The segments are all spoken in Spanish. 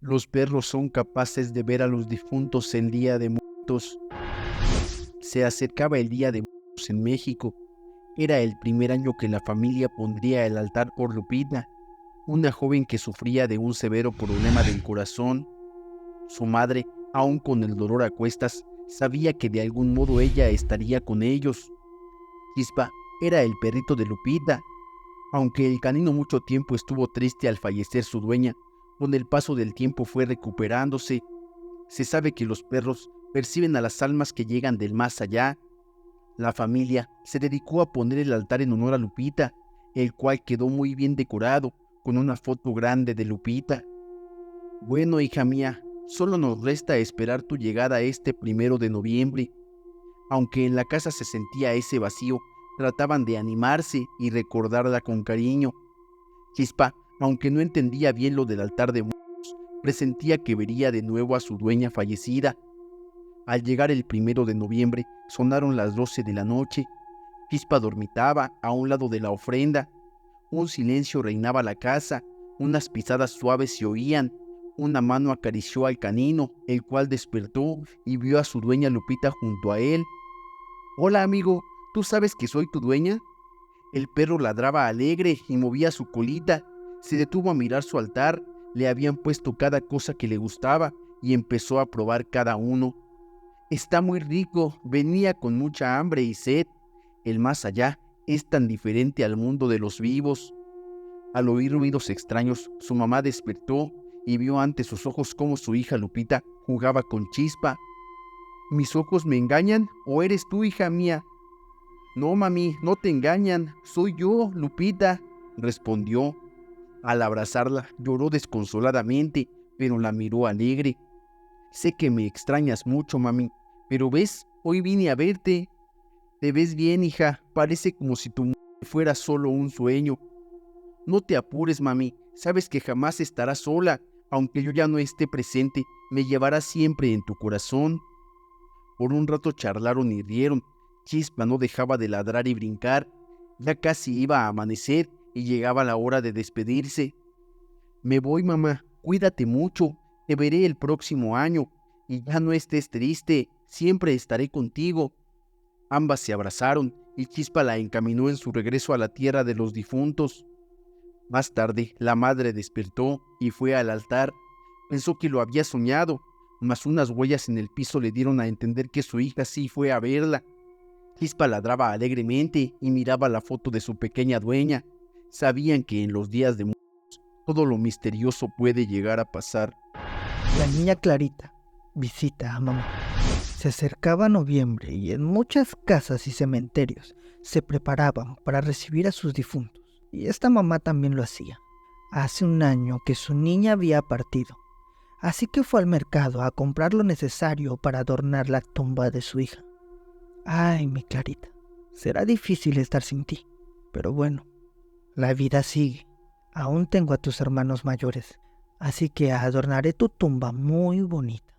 Los perros son capaces de ver a los difuntos el día de muertos. Se acercaba el Día de Muertos en México. Era el primer año que la familia pondría el altar por Lupita, una joven que sufría de un severo problema del corazón. Su madre, aun con el dolor a cuestas, sabía que de algún modo ella estaría con ellos. Chispa era el perrito de Lupita. Aunque el canino mucho tiempo estuvo triste al fallecer su dueña, con el paso del tiempo fue recuperándose. Se sabe que los perros perciben a las almas que llegan del más allá. La familia se dedicó a poner el altar en honor a Lupita, el cual quedó muy bien decorado, con una foto grande de Lupita. Bueno, hija mía, solo nos resta esperar tu llegada este 1 de noviembre. Aunque en la casa se sentía ese vacío, trataban de animarse y recordarla con cariño. Chispa, aunque no entendía bien lo del altar de muertos, presentía que vería de nuevo a su dueña fallecida. Al llegar el 1 de noviembre, sonaron las 12 de la noche. Chispa dormitaba a un lado de la ofrenda. Un silencio reinaba la casa, unas pisadas suaves se oían. Una mano acarició al canino, el cual despertó y vio a su dueña Lupita junto a él. «Hola, amigo, ¿tú sabes que soy tu dueña?». El perro ladraba alegre y movía su colita. Se detuvo a mirar su altar. Le habían puesto cada cosa que le gustaba y empezó a probar cada uno. «Está muy rico, venía con mucha hambre y sed. El más allá es tan diferente al mundo de los vivos». Al oír ruidos extraños, su mamá despertó y vio ante sus ojos cómo su hija Lupita jugaba con Chispa. «¿Mis ojos me engañan o eres tú, hija mía?». «No, mami, no te engañan, soy yo, Lupita», respondió. Al abrazarla, lloró desconsoladamente, pero la miró alegre. «Sé que me extrañas mucho, mami, pero ves, hoy vine a verte. Te ves bien, hija, parece como si tu muerte fuera solo un sueño». «No te apures, mami, sabes que jamás estarás sola, aunque yo ya no esté presente, me llevarás siempre en tu corazón». Por un rato charlaron y rieron. Chispa no dejaba de ladrar y brincar. Ya casi iba a amanecer y llegaba la hora de despedirse. «Me voy, mamá, cuídate mucho, te veré el próximo año, y ya no estés triste, siempre estaré contigo». Ambas se abrazaron y Chispa la encaminó en su regreso a la tierra de los difuntos. Más tarde, la madre despertó y fue al altar. Pensó que lo había soñado, mas unas huellas en el piso le dieron a entender que su hija sí fue a verla. Chispa ladraba alegremente y miraba la foto de su pequeña dueña. Sabían que en los días de muertos todo lo misterioso puede llegar a pasar. La niña Clarita visita a mamá. Se acercaba noviembre y en muchas casas y cementerios se preparaban para recibir a sus difuntos. Y esta mamá también lo hacía. Hace un año que su niña había partido, así que fue al mercado a comprar lo necesario para adornar la tumba de su hija. Ay, mi Clarita, será difícil estar sin ti, pero bueno, la vida sigue. Aún tengo a tus hermanos mayores, así que adornaré tu tumba muy bonita.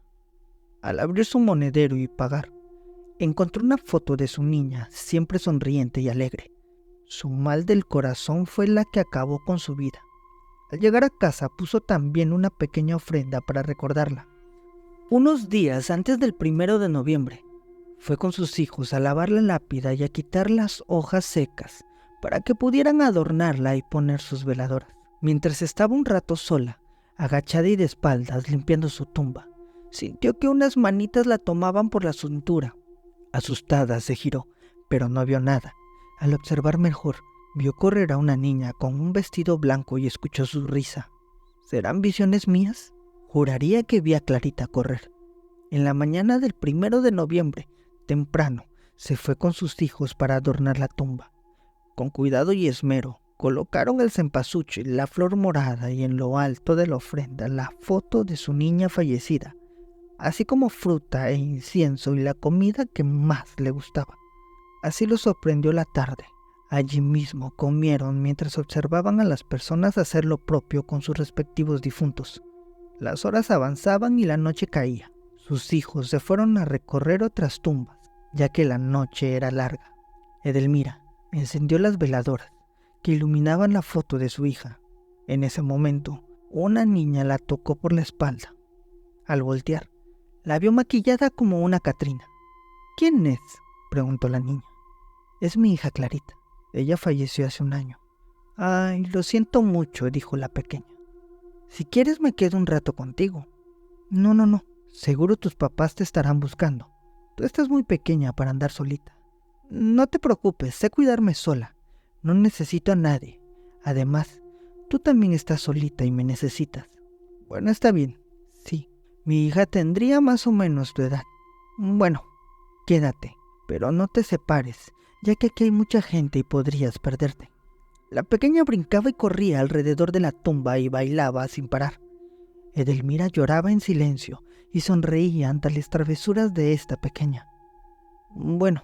Al abrir su monedero y pagar, encontró una foto de su niña, siempre sonriente y alegre. Su mal del corazón fue la que acabó con su vida. Al llegar a casa puso también una pequeña ofrenda para recordarla. Unos días antes del 1 de noviembre, fue con sus hijos a lavar la lápida y a quitar las hojas secas para que pudieran adornarla y poner sus veladoras. Mientras estaba un rato sola, agachada y de espaldas limpiando su tumba, sintió que unas manitas la tomaban por la cintura. Asustada se giró, pero no vio nada. Al observar mejor, vio correr a una niña con un vestido blanco y escuchó su risa. ¿Serán visiones mías? Juraría que vi a Clarita correr. En la mañana del 1 de noviembre, temprano, se fue con sus hijos para adornar la tumba. Con cuidado y esmero, colocaron el cempasúchil, la flor morada y en lo alto de la ofrenda la foto de su niña fallecida, así como fruta e incienso y la comida que más le gustaba. Así los sorprendió la tarde. Allí mismo comieron mientras observaban a las personas hacer lo propio con sus respectivos difuntos. Las horas avanzaban y la noche caía. Sus hijos se fueron a recorrer otras tumbas, ya que la noche era larga. Edelmira encendió las veladoras que iluminaban la foto de su hija. En ese momento, una niña la tocó por la espalda. Al voltear, la vio maquillada como una Catrina. ¿Quién es?, preguntó la niña. Es mi hija Clarita. Ella falleció hace un año. Ay, lo siento mucho, dijo la pequeña. Si quieres me quedo un rato contigo. No. Seguro tus papás te estarán buscando. Tú estás muy pequeña para andar solita. No te preocupes, sé cuidarme sola. No necesito a nadie. Además, tú también estás solita y me necesitas. Bueno, está bien. Sí, mi hija tendría más o menos tu edad. Bueno, quédate, pero no te separes, ya que aquí hay mucha gente y podrías perderte. La pequeña brincaba y corría alrededor de la tumba y bailaba sin parar. Edelmira lloraba en silencio y sonreía ante las travesuras de esta pequeña. Bueno,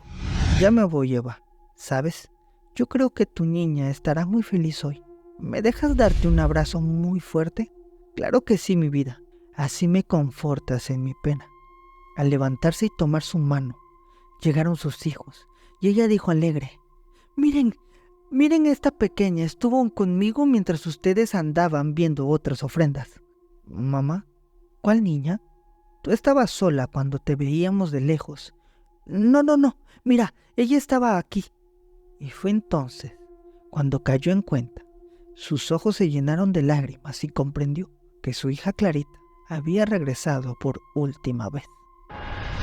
ya me voy, Eva. ¿Sabes? Yo creo que tu niña estará muy feliz hoy. ¿Me dejas darte un abrazo muy fuerte? Claro que sí, mi vida. Así me confortas en mi pena. Al levantarse y tomar su mano, llegaron sus hijos, y ella dijo alegre: Miren esta pequeña, estuvo conmigo mientras ustedes andaban viendo otras ofrendas. Mamá, ¿cuál niña? Tú estabas sola cuando te veíamos de lejos. No, mira, ella estaba aquí. Y fue entonces cuando cayó en cuenta. Sus ojos se llenaron de lágrimas y comprendió que su hija Clarita había regresado por última vez.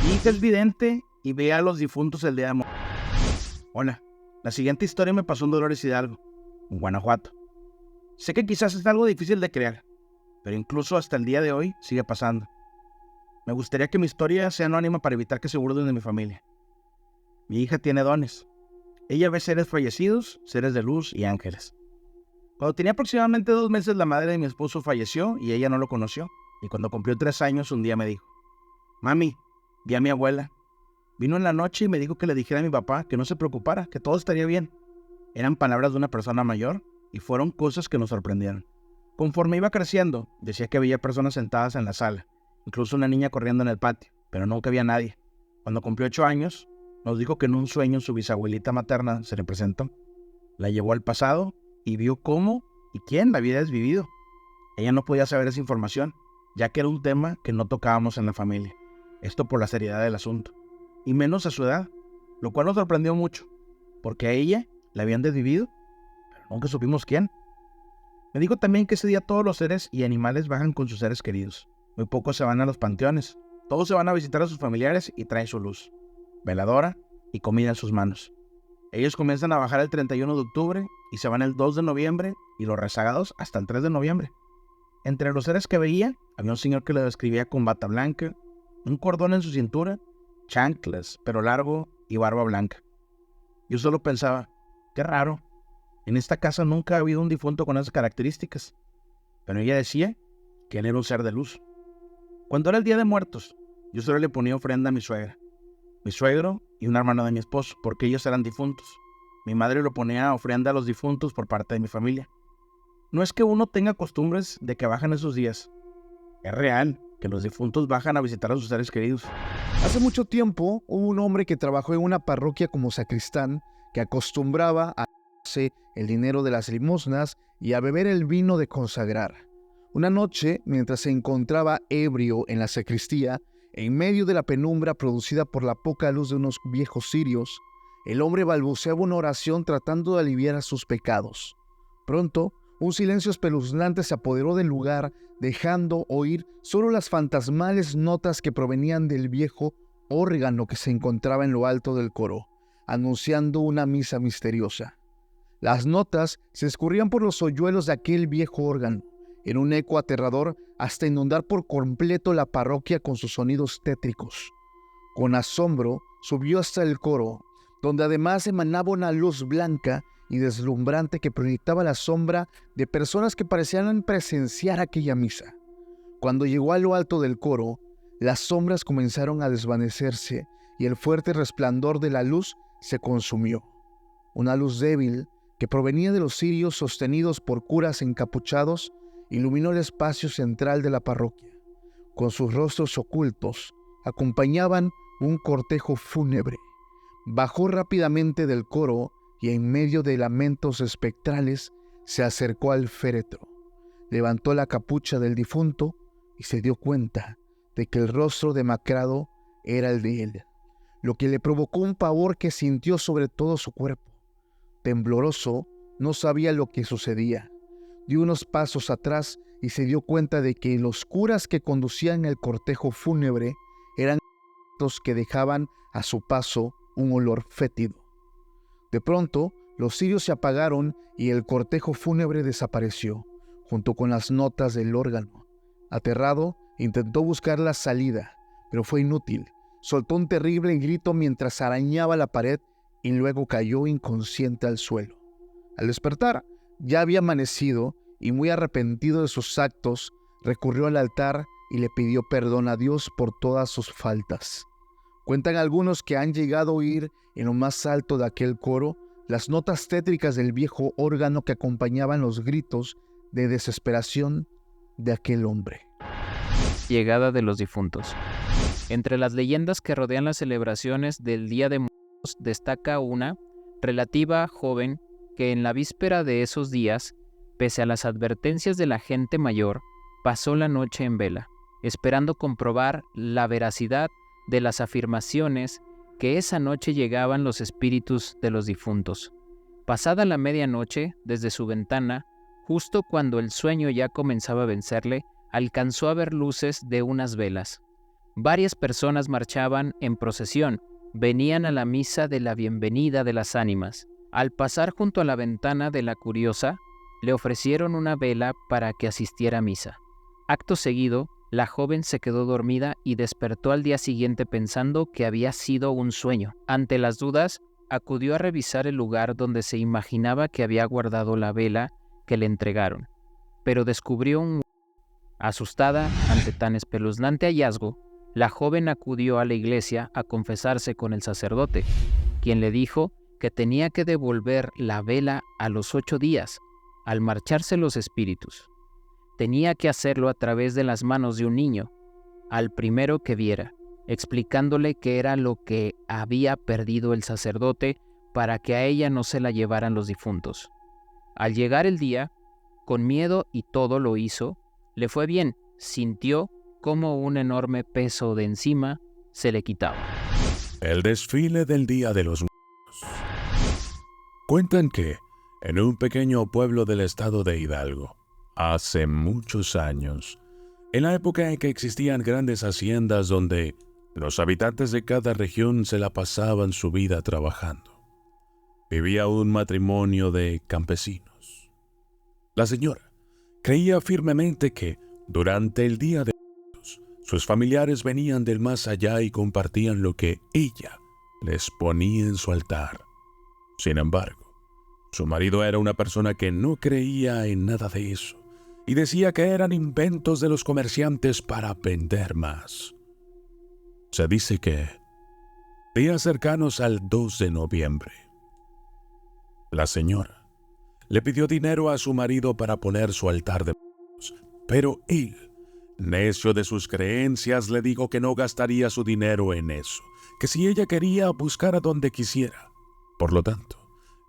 Mi hija es vidente y ve a los difuntos el día de muertos. Hola, la siguiente historia me pasó en Dolores Hidalgo, en Guanajuato. Sé que quizás es algo difícil de creer, pero incluso hasta el día de hoy sigue pasando. Me gustaría que mi historia sea anónima para evitar que se burlen de mi familia. Mi hija tiene dones. Ella ve seres fallecidos, seres de luz y ángeles. Cuando tenía aproximadamente 2 meses, la madre de mi esposo falleció y ella no lo conoció. Y cuando cumplió 3 años, un día me dijo: Mami, vi a mi abuela. Vino en la noche y me dijo que le dijera a mi papá que no se preocupara, que todo estaría bien. Eran palabras de una persona mayor y fueron cosas que nos sorprendieron. Conforme iba creciendo, decía que veía personas sentadas en la sala, incluso una niña corriendo en el patio, pero nunca había nadie. Cuando cumplió 8 años, nos dijo que en un sueño su bisabuelita materna se le presentó. La llevó al pasado y vio cómo y quién la había desvivido. Ella no podía saber esa información, ya que era un tema que no tocábamos en la familia. Esto por la seriedad del asunto, y menos a su edad, lo cual nos sorprendió mucho, porque a ella la habían desvivido, pero nunca supimos quién. Me dijo también que ese día todos los seres y animales bajan con sus seres queridos. Muy pocos se van a los panteones, todos se van a visitar a sus familiares y traen su luz, veladora y comida en sus manos. Ellos comienzan a bajar el 31 de octubre y se van el 2 de noviembre y los rezagados hasta el 3 de noviembre. Entre los seres que veía, había un señor que lo describía con bata blanca, un cordón en su cintura, chanclas, pelo largo y barba blanca. Yo solo pensaba: qué raro, en esta casa nunca ha habido un difunto con esas características. Pero ella decía que él era un ser de luz. Cuando era el Día de Muertos, yo solo le ponía ofrenda a mi suegra, mi suegro y un hermano de mi esposo, porque ellos eran difuntos. Mi madre lo ponía ofrenda a los difuntos por parte de mi familia. No es que uno tenga costumbres de que bajan esos días. Es real que los difuntos bajan a visitar a sus seres queridos. Hace mucho tiempo hubo un hombre que trabajó en una parroquia como sacristán que acostumbraba a darse el dinero de las limosnas y a beber el vino de consagrar. Una noche, mientras se encontraba ebrio en la sacristía, en medio de la penumbra producida por la poca luz de unos viejos cirios, el hombre balbuceaba una oración tratando de aliviar a sus pecados. Pronto, un silencio espeluznante se apoderó del lugar, dejando oír solo las fantasmales notas que provenían del viejo órgano que se encontraba en lo alto del coro, anunciando una misa misteriosa. Las notas se escurrían por los hoyuelos de aquel viejo órgano, en un eco aterrador hasta inundar por completo la parroquia con sus sonidos tétricos. Con asombro subió hasta el coro, donde además emanaba una luz blanca y deslumbrante que proyectaba la sombra de personas que parecían presenciar aquella misa. Cuando llegó a lo alto del coro, las sombras comenzaron a desvanecerse y el fuerte resplandor de la luz se consumió. Una luz débil que provenía de los cirios sostenidos por curas encapuchados iluminó el espacio central de la parroquia. Con sus rostros ocultos acompañaban un cortejo fúnebre. Bajó rápidamente del coro y en medio de lamentos espectrales se acercó al féretro. levantó la capucha del difunto y se dio cuenta de que el rostro demacrado era el de él, lo que le provocó un pavor que sintió sobre todo su cuerpo. Tembloroso, no sabía lo que sucedía. Dio unos pasos atrás y se dio cuenta de que los curas que conducían el cortejo fúnebre eran los que dejaban a su paso un olor fétido. De pronto, los cirios se apagaron y el cortejo fúnebre desapareció, junto con las notas del órgano. Aterrado, intentó buscar la salida, pero fue inútil. Soltó un terrible grito mientras arañaba la pared y luego cayó inconsciente al suelo. Al despertar, ya había amanecido y muy arrepentido de sus actos, recurrió al altar y le pidió perdón a Dios por todas sus faltas. Cuentan algunos que han llegado a oír en lo más alto de aquel coro las notas tétricas del viejo órgano que acompañaban los gritos de desesperación de aquel hombre. Llegada de los difuntos. Entre las leyendas que rodean las celebraciones del Día de Muertos destaca una relativa joven que en la víspera de esos días, pese a las advertencias de la gente mayor, pasó la noche en vela, esperando comprobar la veracidad de las afirmaciones que esa noche llegaban los espíritus de los difuntos. Pasada la medianoche, desde su ventana, justo cuando el sueño ya comenzaba a vencerle, alcanzó a ver luces de unas velas. Varias personas marchaban en procesión, venían a la misa de la bienvenida de las ánimas. Al pasar junto a la ventana de la curiosa, le ofrecieron una vela para que asistiera a misa. Acto seguido, la joven se quedó dormida y despertó al día siguiente pensando que había sido un sueño. Ante las dudas, acudió a revisar el lugar donde se imaginaba que había guardado la vela que le entregaron, pero descubrió un... Asustada ante tan espeluznante hallazgo, la joven acudió a la iglesia a confesarse con el sacerdote, quien le dijo que tenía que devolver la vela a los 8 días, al marcharse los espíritus. Tenía que hacerlo a través de las manos de un niño, al primero que viera, explicándole que era lo que había perdido el sacerdote para que a ella no se la llevaran los difuntos. Al llegar el día, con miedo y todo lo hizo, le fue bien, sintió como un enorme peso de encima se le quitaba. El desfile del Día de los Muertos. Cuentan que, en un pequeño pueblo del estado de Hidalgo, hace muchos años, en la época en que existían grandes haciendas donde los habitantes de cada región se la pasaban su vida trabajando, vivía un matrimonio de campesinos. La señora creía firmemente que, durante el Día de Muertos, sus familiares venían del más allá y compartían lo que ella les ponía en su altar. Sin embargo, su marido era una persona que no creía en nada de eso y decía que eran inventos de los comerciantes para vender más. Se dice que, días cercanos al 2 de noviembre, la señora le pidió dinero a su marido para poner su altar de muertos, pero él, necio de sus creencias, le dijo que no gastaría su dinero en eso, que si ella quería, buscara donde quisiera. Por lo tanto,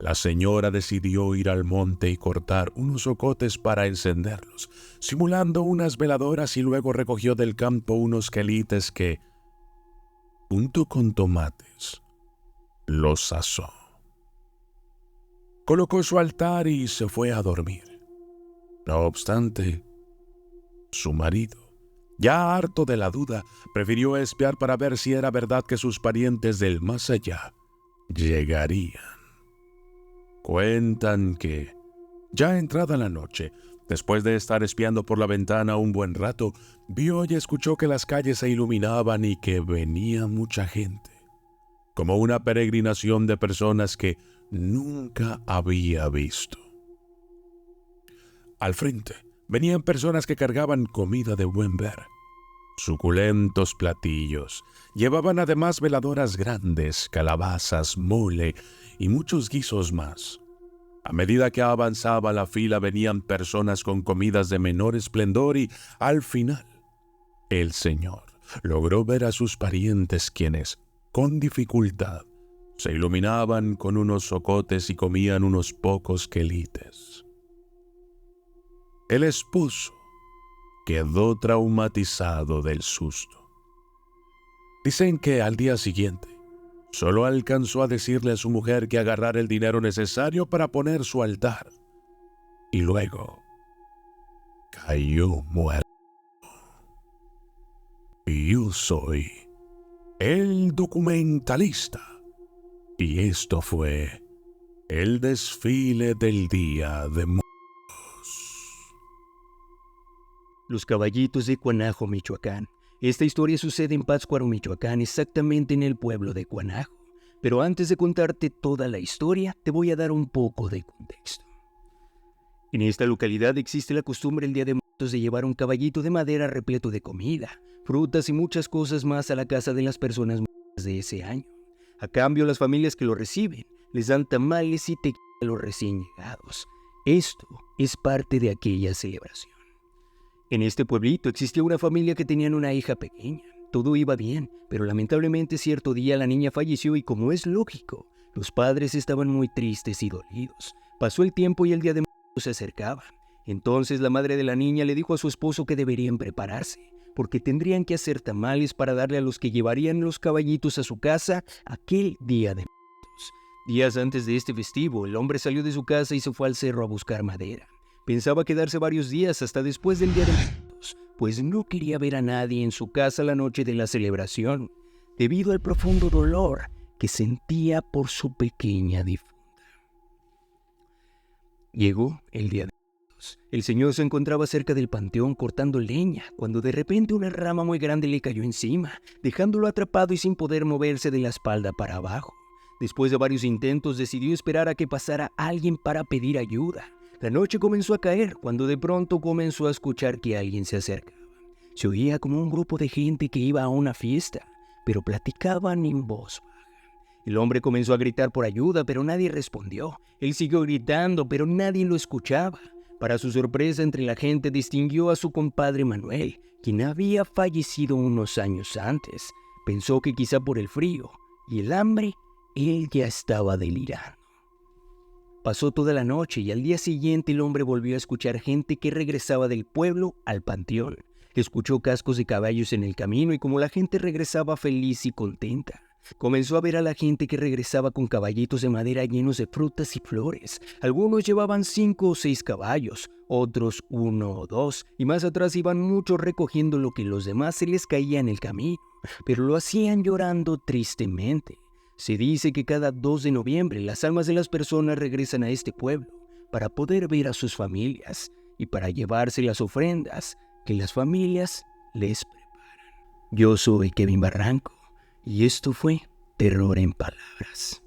la señora decidió ir al monte y cortar unos ocotes para encenderlos, simulando unas veladoras, y luego recogió del campo unos quelites que, junto con tomates, los asó. Colocó su altar y se fue a dormir. No obstante, su marido, ya harto de la duda, prefirió espiar para ver si era verdad que sus parientes del más allá llegarían. Cuentan que, ya entrada la noche, después de estar espiando por la ventana un buen rato, vio y escuchó que las calles se iluminaban y que venía mucha gente, como una peregrinación de personas que nunca había visto. Al frente venían personas que cargaban comida de buen ver, suculentos platillos. Llevaban además veladoras grandes, calabazas, mole y muchos guisos más. A medida que avanzaba la fila venían personas con comidas de menor esplendor y, al final, el señor logró ver a sus parientes quienes, con dificultad, se iluminaban con unos ocotes y comían unos pocos quelites. el esposo quedó traumatizado del susto. Dicen que al día siguiente solo alcanzó a decirle a su mujer que agarrara el dinero necesario para poner su altar y luego cayó muerto. Yo soy el documentalista y esto fue el desfile del Día de Muertos. Los caballitos de Cuanajo, Michoacán. Esta historia sucede en Pátzcuaro, Michoacán, exactamente en el pueblo de Cuanajo. Pero antes de contarte toda la historia, te voy a dar un poco de contexto. En esta localidad existe la costumbre el Día de Muertos de llevar un caballito de madera repleto de comida, frutas y muchas cosas más a la casa de las personas muertas de ese año. A cambio, las familias que lo reciben les dan tamales y tequila a los recién llegados. Esto es parte de aquella celebración. En este pueblito existía una familia que tenían una hija pequeña. Todo iba bien, pero lamentablemente cierto día la niña falleció y, como es lógico, los padres estaban muy tristes y dolidos. Pasó el tiempo y el Día de Muertos se acercaba. Entonces la madre de la niña le dijo a su esposo que deberían prepararse, porque tendrían que hacer tamales para darle a los que llevarían los caballitos a su casa aquel Día de Muertos. Días antes de este festivo, el hombre salió de su casa y se fue al cerro a buscar madera. Pensaba quedarse varios días hasta después del Día de Muertos, pues no quería ver a nadie en su casa la noche de la celebración, debido al profundo dolor que sentía por su pequeña difunta. Llegó el Día de Muertos. El señor se encontraba cerca del panteón cortando leña, cuando de repente una rama muy grande le cayó encima, dejándolo atrapado y sin poder moverse de la espalda para abajo. Después de varios intentos, decidió esperar a que pasara alguien para pedir ayuda. La noche comenzó a caer cuando de pronto comenzó a escuchar que alguien se acercaba. Se oía como un grupo de gente que iba a una fiesta, pero platicaban en voz baja. El hombre comenzó a gritar por ayuda, pero nadie respondió. Él siguió gritando, pero nadie lo escuchaba. Para su sorpresa, entre la gente distinguió a su compadre Manuel, quien había fallecido unos años antes. Pensó que quizá por el frío y el hambre, él ya estaba delirando. Pasó toda la noche y al día siguiente el hombre volvió a escuchar gente que regresaba del pueblo al panteón. Escuchó cascos de caballos en el camino y como la gente regresaba feliz y contenta, comenzó a ver a la gente que regresaba con caballitos de madera llenos de frutas y flores. Algunos llevaban 5 o 6 caballos, otros 1 o 2, y más atrás iban muchos recogiendo lo que los demás se les caía en el camino, pero lo hacían llorando tristemente. Se dice que cada 2 de noviembre las almas de las personas regresan a este pueblo para poder ver a sus familias y para llevarse las ofrendas que las familias les preparan. Yo soy Kevin Barranco y esto fue Terror en Palabras.